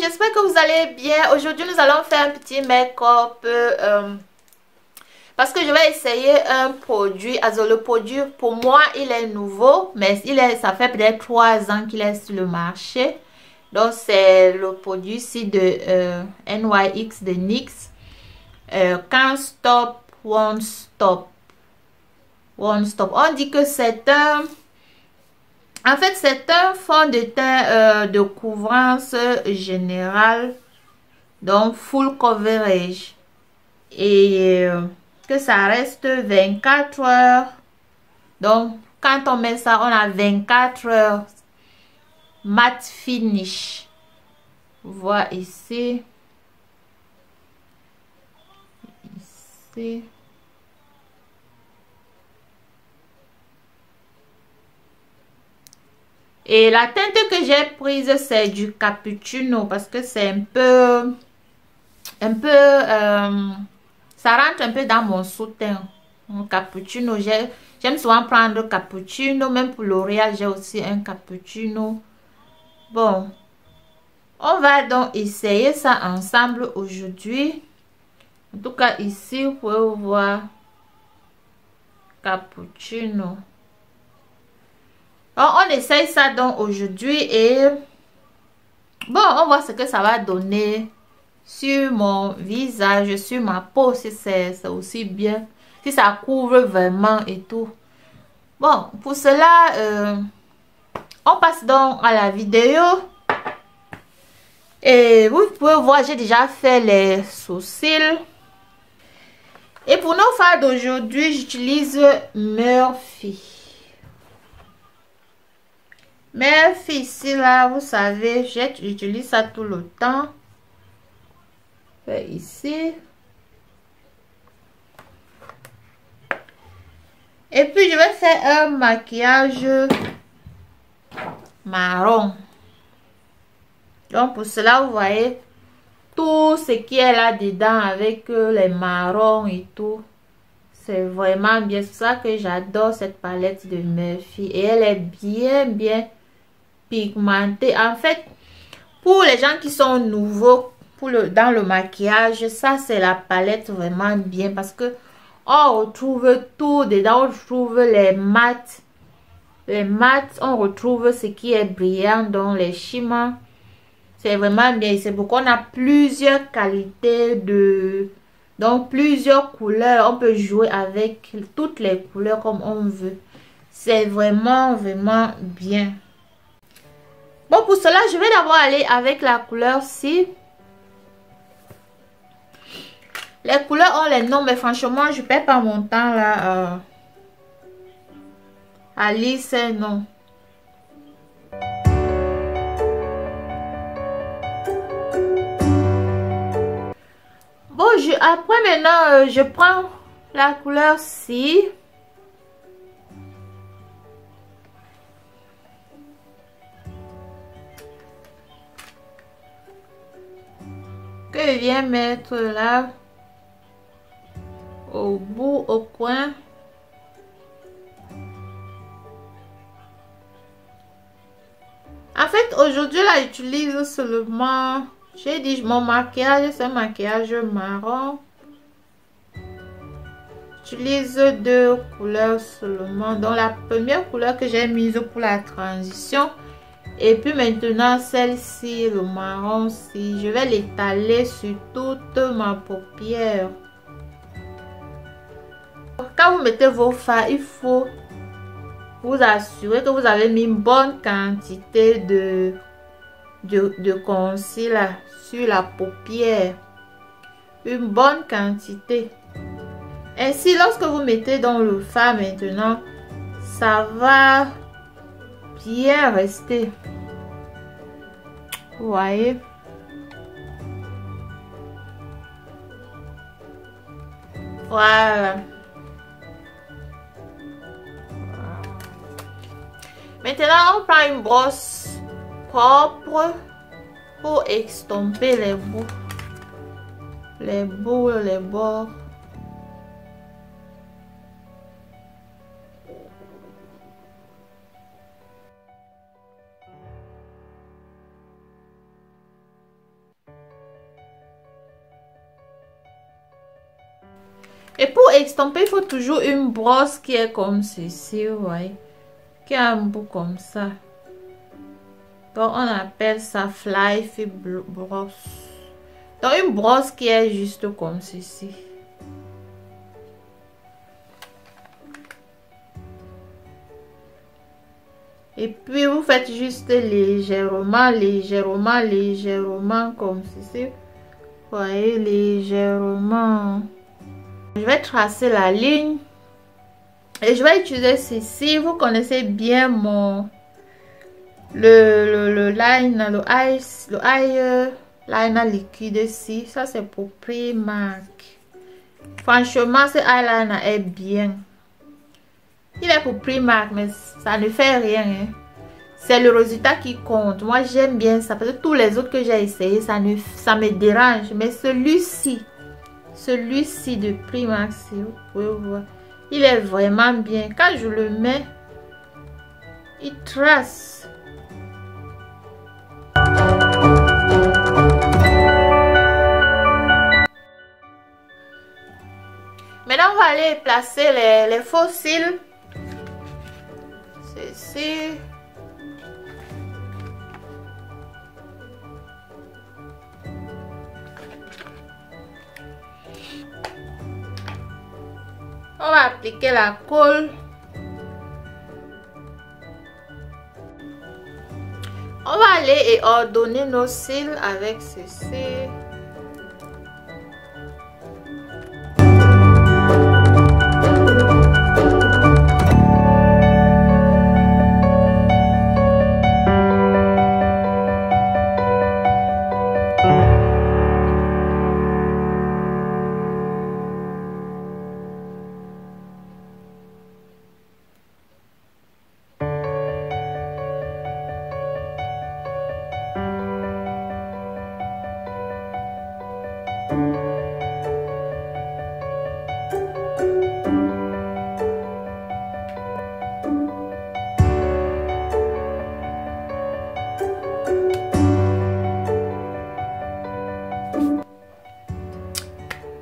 j'espère que vous allez bien. Aujourd'hui, nous allons faire un petit make-up parce que je vais essayer un produit. Alors, le produit, pour moi, il est nouveau, mais ça fait peut-être 3 ans qu'il est sur le marché. Donc, c'est le produit ici de NYX de NYX. Can't Stop, Won't Stop. Won't Stop. On dit que c'est un... En fait, c'est un fond de teint de couvrance générale, donc full coverage. Et que ça reste 24 heures. Donc, quand on met ça, on a 24 heures matte finish. Voilà ici. Ici. Et la teinte que j'ai prise, c'est du cappuccino parce que c'est un peu, ça rentre un peu dans mon sous-teint. Cappuccino, j'aime souvent prendre cappuccino, même pour L'Oréal, j'ai aussi un cappuccino. Bon, on va donc essayer ça ensemble aujourd'hui. En tout cas, ici, vous pouvez voir cappuccino. Donc, on essaye ça donc aujourd'hui et bon, on voit ce que ça va donner sur mon visage, sur ma peau, si c'est aussi bien, si ça couvre vraiment et tout. Bon, pour cela, on passe donc à la vidéo. Et vous pouvez voir, j'ai déjà fait les sourcils. Et pour nos fards d'aujourd'hui, j'utilise Murphy. Murphy ici, là, vous savez, j'utilise ça tout le temps. Ici. Et puis, je vais faire un maquillage marron. Donc, pour cela, vous voyez tout ce qui est là-dedans avec les marrons et tout. C'est vraiment bien. C'est ça que j'adore cette palette de Murphy. Et elle est bien pigmentée. En fait, pour les gens qui sont nouveaux dans le maquillage, ça c'est la palette vraiment bien parce que on retrouve tout dedans. On retrouve les mats, on retrouve ce qui est brillant dans les shimmers. C'est vraiment bien. C'est pourquoi on a plusieurs qualités donc plusieurs couleurs. On peut jouer avec toutes les couleurs comme on veut. C'est vraiment bien. Bon, pour cela, je vais d'abord aller avec la couleur ci. Les couleurs ont les noms, mais franchement, je ne perds pas mon temps là. À lire ces noms. Bon, après maintenant, je prends la couleur ci. Que je viens mettre là. Au bout, au coin. En fait, aujourd'hui, là, j'utilise seulement... J'ai dit, mon maquillage, c'est un maquillage marron. J'utilise 2 couleurs seulement. Donc, la première couleur que j'ai mise pour la transition. Et puis maintenant, celle-ci, le marron-ci, je vais l'étaler sur toute ma paupière. Quand vous mettez vos fards, il faut vous assurer que vous avez mis une bonne quantité de concealer sur la paupière. Une bonne quantité. Ainsi, lorsque vous mettez dans le fard maintenant, ça va bien rester. Vous voyez? Voilà. Maintenant, on prend une brosse propre pour estomper les bouts. Les boules, les bords. Et pour estomper, il faut toujours une brosse qui est comme ceci, vous voyez. Qui a un bout comme ça. Donc, on appelle ça fly brosse. Donc, une brosse qui est juste comme ceci. Et puis, vous faites juste légèrement, légèrement, légèrement comme ceci. Vous voyez, légèrement. Je vais tracer la ligne. Et je vais utiliser ceci. Vous connaissez bien mon... Le line, le eye liner liquide ici. Ça, c'est pour Primark. Franchement, ce eyeliner est bien. Il est pour Primark, mais ça ne fait rien. Hein. C'est le résultat qui compte. Moi, j'aime bien ça. Parce que tous les autres que j'ai essayé, ça me dérange. Mais celui-ci de Primark, si vous pouvez voir, il est vraiment bien. Quand je le mets, il trace. Maintenant, on va aller placer les faux cils. Ceci. On va appliquer la colle. On va aller et ordonner nos cils avec ceci.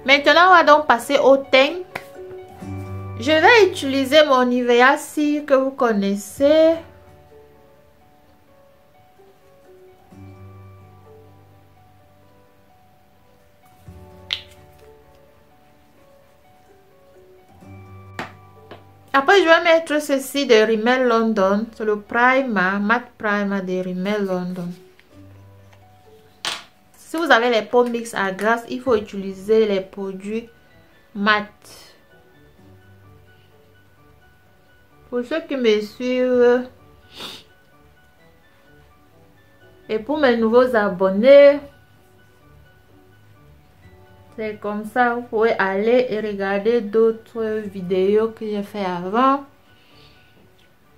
Maintenant, on va donc passer au teint. Je vais utiliser mon Nivea cire que vous connaissez. Après, je vais mettre ceci de Rimmel London. C'est le primer, matte primer de Rimmel London. Si vous avez les peaux mixtes à grasse, il faut utiliser les produits mat. Pour ceux qui me suivent et pour mes nouveaux abonnés, c'est comme ça. Vous pouvez aller et regarder d'autres vidéos que j'ai fait avant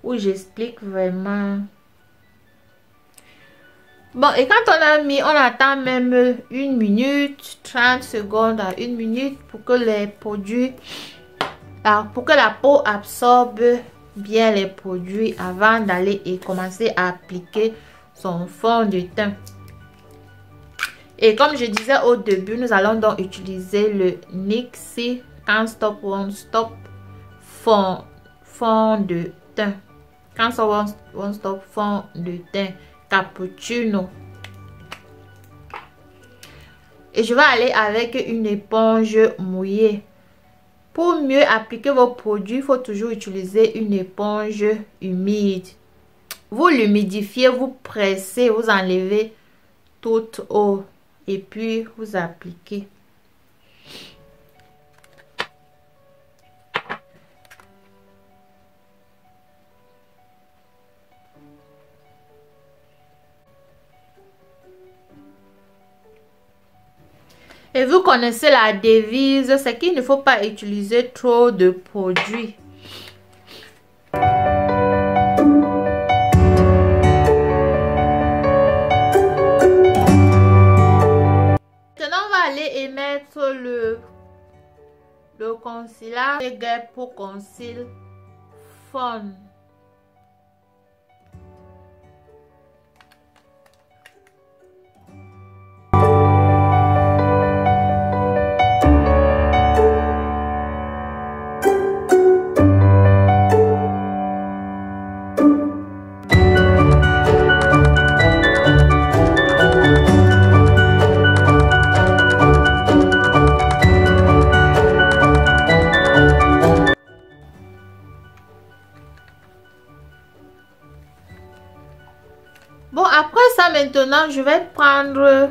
où j'explique vraiment. Bon, et quand on a mis, on attend même 1 minute, 30 secondes à 1 minute pour que les produits, pour que la peau absorbe bien les produits avant d'aller et commencer à appliquer son fond de teint. Et comme je disais au début, nous allons donc utiliser le NYX Can't Stop Won't Stop fond de teint. Can't Stop Won't Stop fond de teint cappuccino. Et je vais aller avec une éponge mouillée. Pour mieux appliquer vos produits, il faut toujours utiliser une éponge humide. Vous l'humidifiez, vous pressez, vous enlevez toute eau et puis vous appliquez. Et vous connaissez la devise, c'est qu'il ne faut pas utiliser trop de produits. Maintenant, on va aller émettre le concealer pour conceal fond. maintenant, je vais prendre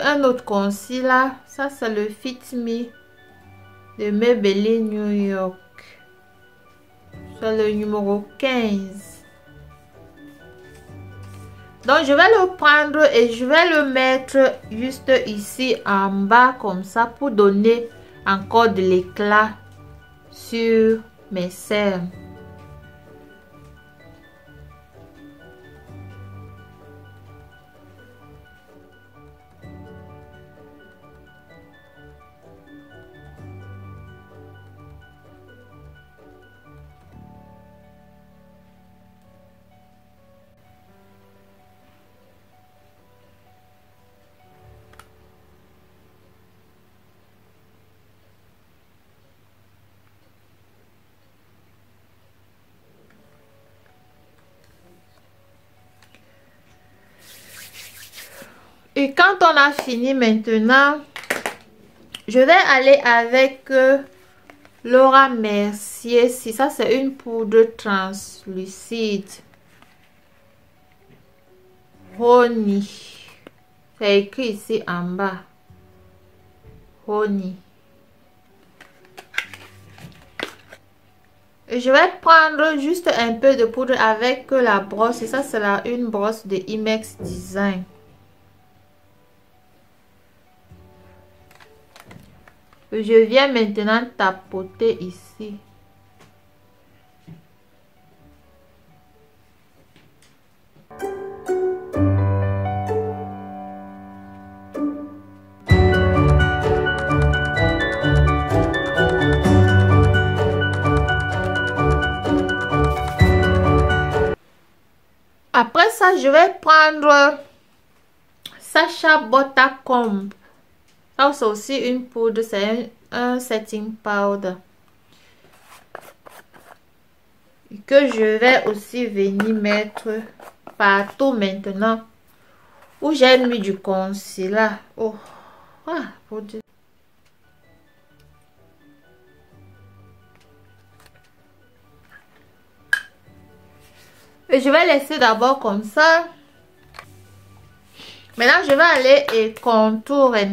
un autre concealer. Ça, c'est le Fit Me de Maybelline New York. C'est le numéro 15. Donc, je vais le prendre et je vais le mettre juste ici en bas comme ça pour donner encore de l'éclat sur mes cernes. Et quand on a fini maintenant, je vais aller avec Laura Mercier. Si ça, c'est une poudre translucide. Honey. C'est écrit ici en bas. Honey. Et je vais prendre juste un peu de poudre avec la brosse. Et ça, c'est une brosse de Imex Design. Je viens maintenant tapoter ici. Après ça, je vais prendre Sacha Botta Comb. Ça, c'est aussi une poudre, c'est un setting powder. Que je vais aussi venir mettre partout maintenant où j'ai mis du concealer. Oh, pour Dieu. Et je vais laisser d'abord comme ça. Maintenant, je vais aller et contourer.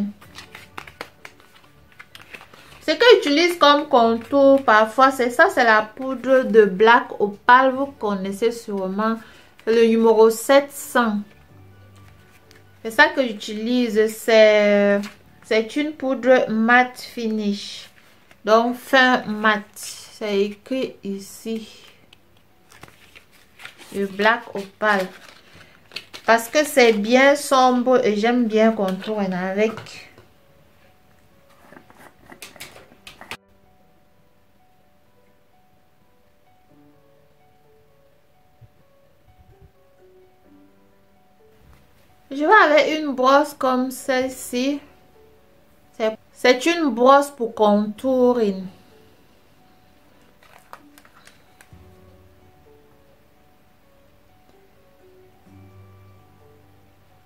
Ce que j'utilise comme contour parfois, c'est ça, c'est la poudre de Black Opal. Vous connaissez sûrement le numéro 700. C'est ça que j'utilise. C'est une poudre matte finish. Donc, fin mat. C'est écrit ici. Le Black Opal. Parce que c'est bien sombre et j'aime bien contourer avec. Je vais avec une brosse comme celle-ci. C'est une brosse pour contourer.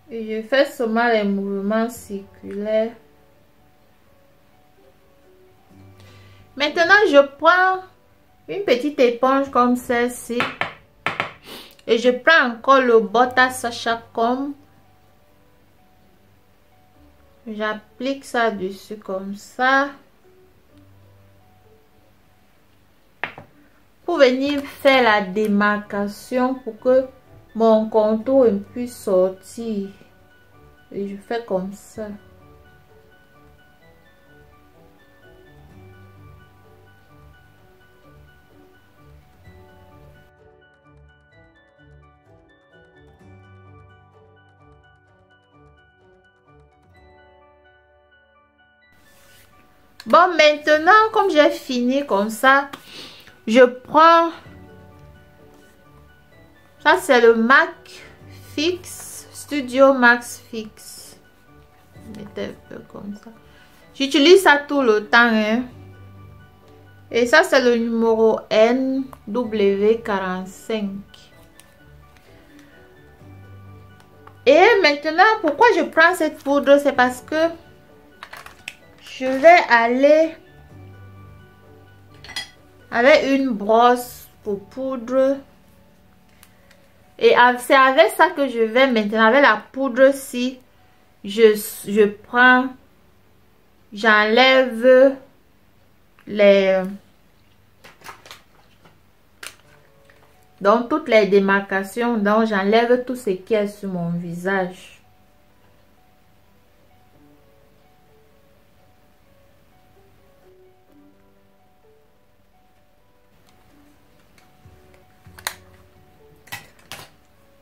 Et je fais seulement les mouvements circulaires. Maintenant, je prends une petite éponge comme celle-ci. Et je prends encore le Botta Sacha Comb. J'applique ça dessus comme ça. Pour venir faire la démarcation pour que mon contour puisse sortir. Et je fais comme ça. Bon, maintenant, comme j'ai fini comme ça, je prends... Ça, c'est le MAC Fix, Studio Max Fix. Mettez un peu comme ça. J'utilise ça tout le temps, hein. Et ça, c'est le numéro NW45. Et maintenant, pourquoi je prends cette poudre? C'est parce que je vais aller avec une brosse pour poudre. Et c'est avec ça que je vais maintenant, avec la poudre-ci, je prends, j'enlève les... Donc, toutes les démarcations, donc j'enlève tout ce qui est sur mon visage.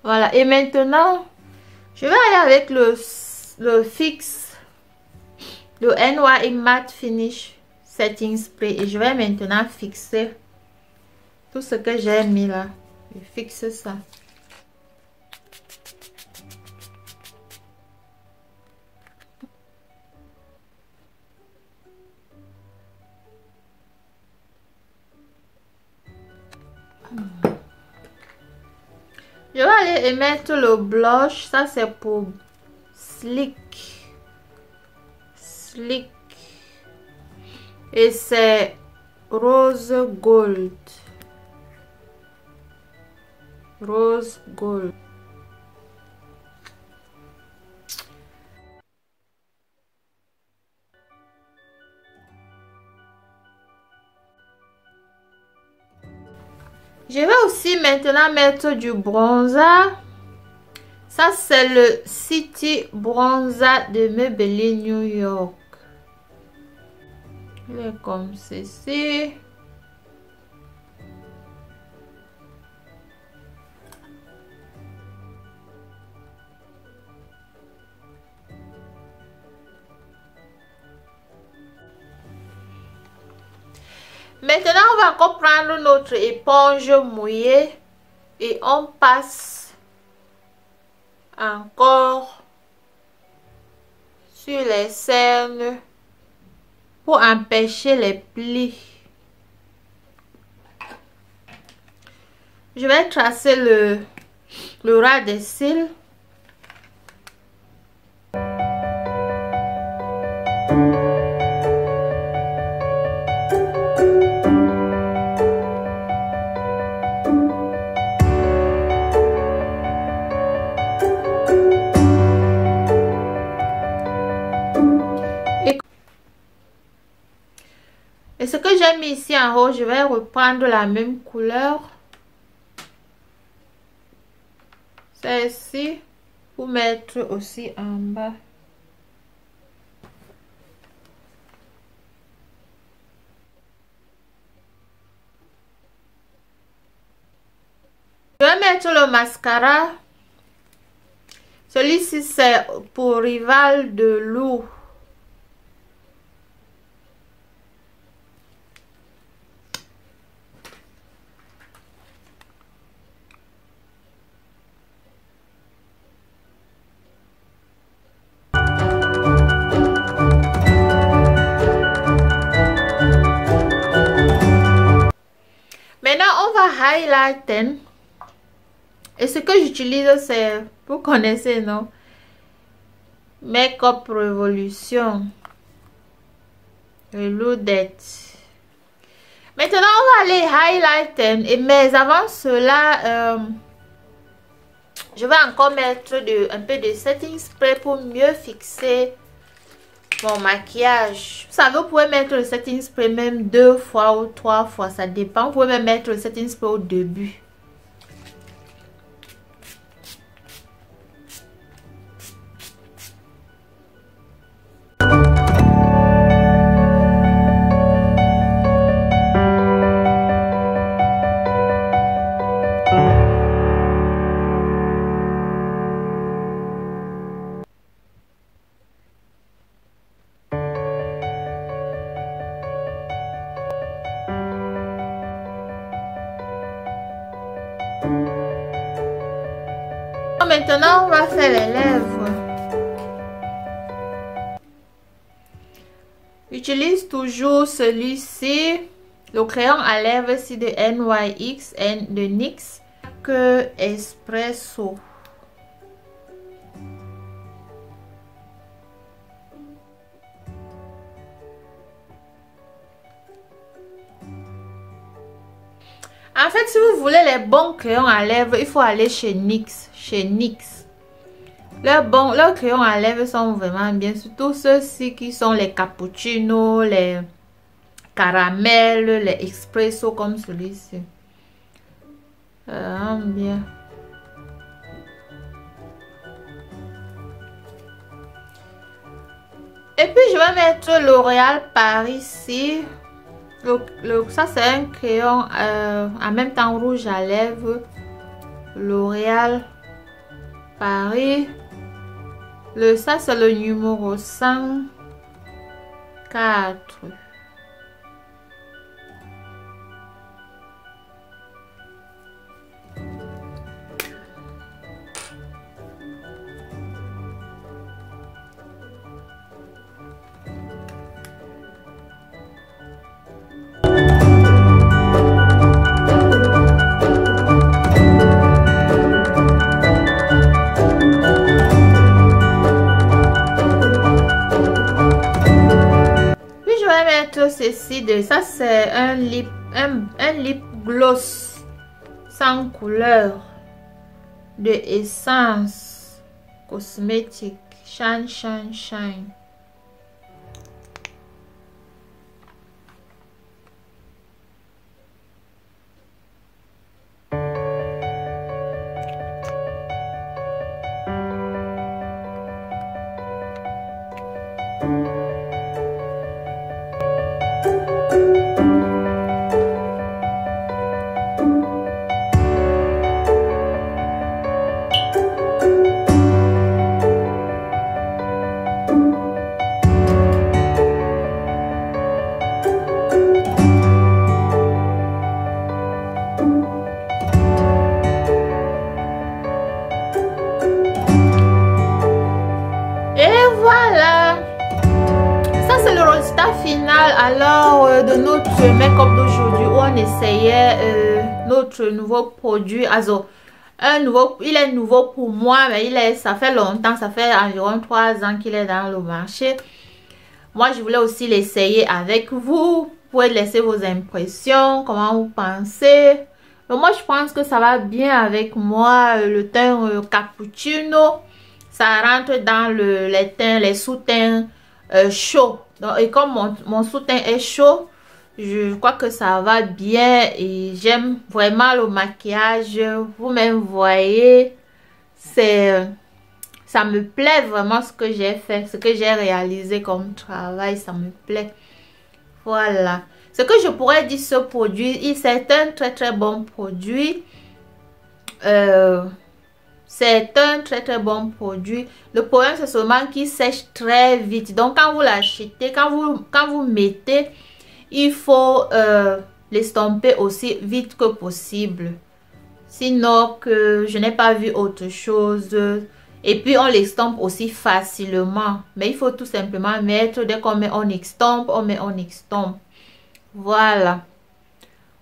Voilà, et maintenant, je vais aller avec le fixe, le NYX Matte Finish Setting Spray. Et je vais maintenant fixer tout ce que j'ai mis là. Je fixe ça. Je vais aller émettre le blush. Ça, c'est pour Slick. Slick. Et c'est Rose Gold. Rose Gold. Je vais aussi maintenant mettre du bronzer. Ça, c'est le City Bronzer de Maybelline New York. Il est comme ceci. Maintenant, on va encore prendre notre éponge mouillée et on passe encore sur les cernes pour empêcher les plis. Je vais tracer le ras des cils. Et ce que j'ai mis ici en haut, je vais reprendre la même couleur. Celle-ci pour mettre aussi en bas. Je vais mettre le mascara. Celui-ci, c'est pour Rival de Lou. Maintenant, on va highlighter. Et ce que j'utilise, c'est, vous connaissez, non? Makeup Revolution. Le Loudette. Maintenant, on va aller highlighter. Mais avant cela, je vais encore mettre un peu de setting spray pour mieux fixer mon maquillage. Vous savez, vous pouvez mettre le setting spray même 2 fois ou 3 fois. Ça dépend. Vous pouvez même mettre le setting spray au début. Maintenant, on va faire les lèvres. J'utilise toujours celui-ci, le crayon à lèvres ici de NYX et de NYX que Espresso. En fait, si vous voulez les bons crayons à lèvres, il faut aller chez NYX. Chez NYX. Leurs crayons à lèvres sont vraiment bien. Surtout ceux-ci qui sont les cappuccinos, les caramels, les espresso comme celui-ci. Bien. Et puis je vais mettre L'Oréal Paris ici. Ça c'est un crayon en même temps rouge à lèvres. L'Oréal Paris. Ça c'est le numéro 104. Ceci ça c'est un lip gloss sans couleur de Essence Cosmétique Shine Shine Shine. Alors de notre make-up d'aujourd'hui où on essayait notre nouveau produit il est nouveau pour moi, mais ça fait longtemps, ça fait environ 3 ans qu'il est dans le marché. Moi je voulais aussi l'essayer avec vous. Vous pouvez laisser vos impressions, comment vous pensez. Donc, moi je pense que ça va bien avec moi. Le teint cappuccino, ça rentre dans les sous-teints chauds. Donc, et comme mon sous-teint est chaud, je crois que ça va bien et j'aime vraiment le maquillage. Vous-même voyez, ça me plaît vraiment ce que j'ai fait, ce que j'ai réalisé comme travail, ça me plaît. Voilà. Ce que je pourrais dire ce produit, c'est un très très bon produit. C'est un très très bon produit. Le problème c'est seulement qu'il sèche très vite. Donc quand vous l'achetez, quand vous mettez, il faut l'estomper aussi vite que possible. Sinon que je n'ai pas vu autre chose. Et puis on l'estompe aussi facilement. Mais il faut tout simplement mettre, dès qu'on met on estompe, on met on estompe. Voilà.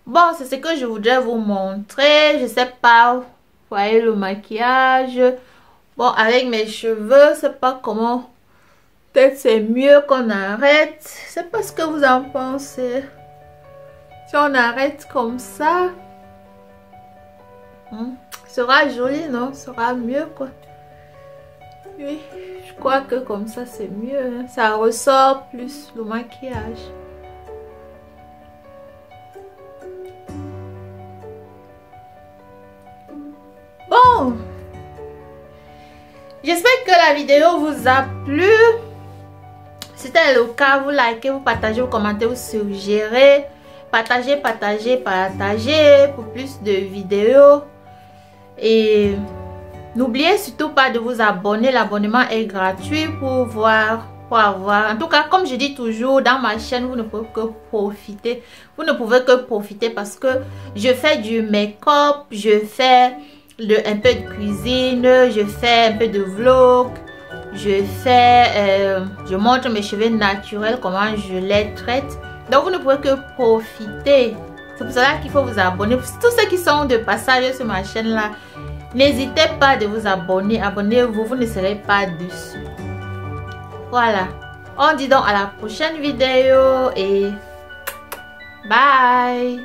Bon, c'est ce que je voudrais vous montrer. Je sais pas. Voyez le maquillage. Bon, avec mes cheveux, je sais pas comment. Peut-être c'est mieux qu'on arrête. Je sais pas ce que vous en pensez. Si on arrête comme ça, sera joli, non? Sera mieux, quoi. Oui, je crois que comme ça c'est mieux. Hein. Ça ressort plus le maquillage. Bon, j'espère que la vidéo vous a plu. Si c'est le cas, vous likez, vous partagez, vous commentez, vous suggérez. Partagez pour plus de vidéos. Et n'oubliez surtout pas de vous abonner. L'abonnement est gratuit pour avoir. En tout cas, comme je dis toujours, dans ma chaîne, vous ne pouvez que profiter. Vous ne pouvez que profiter parce que je fais du make-up, je fais un peu de cuisine, je fais un peu de vlog, je montre mes cheveux naturels, comment je les traite. Donc vous ne pouvez que profiter. C'est pour cela qu'il faut vous abonner. Tous ceux qui sont de passage sur ma chaîne là, n'hésitez pas de vous abonner. Abonnez-vous, vous ne serez pas dessus. Voilà. On dit donc à la prochaine vidéo et bye.